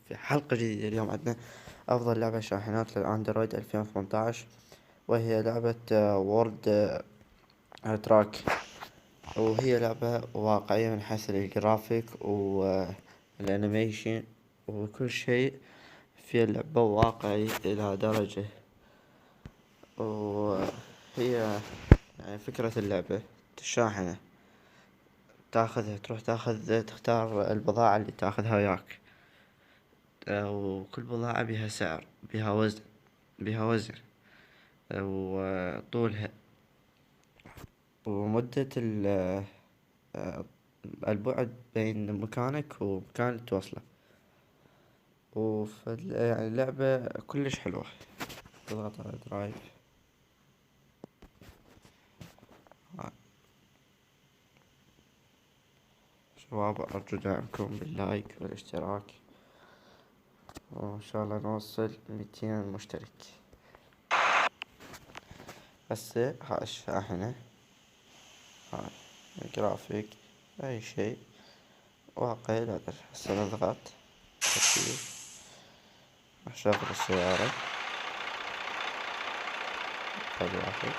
في حلقة جديدة. اليوم عندنا أفضل لعبة شاحنات للأندرويد 2018، وهي لعبة وورد تراك. وهي لعبة واقعية من حيث الجرافيك والأنيميشن وكل شيء في اللعبة واقعي إلى درجة. وهي يعني فكرة اللعبة الشاحنة تختار البضاعة اللي تاخذها وياك، وكل بضاعة بها سعر، بها وزن وطولها ومدة البعد بين مكانك ومكان اللي توصله. يعني اللعبة كلش حلوة. تضغط على درايف. شباب، أرجو دعمكم باللايك والاشتراك، وإن شاء الله نوصل 200 مشترك. هسه هاي الشاحنة، هاي الجرافيك، أي شيء واقعي. لا أدري. هسه نضغط أشغل السيارة. هذا واحد.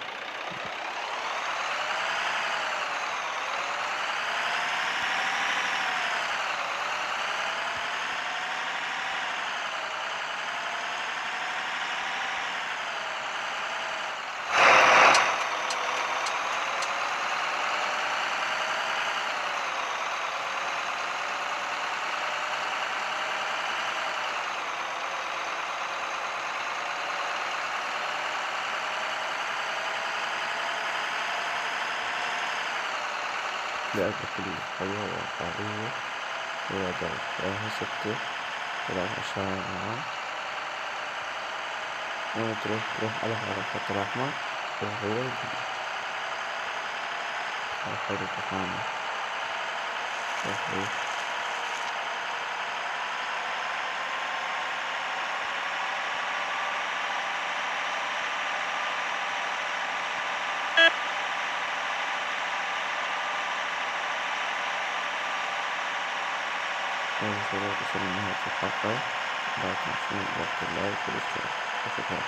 لعبة كلش حلوة وواقعية، ويقدر فيها 6 تلعب عشان معاه. وين تروح على هذا الخط الأحمر، وهو يقولك هاي خريطة ثانية. وصلنا لنهاية الحلقة. لا تنسون ضغط اللايك والاشتراك. شكرا.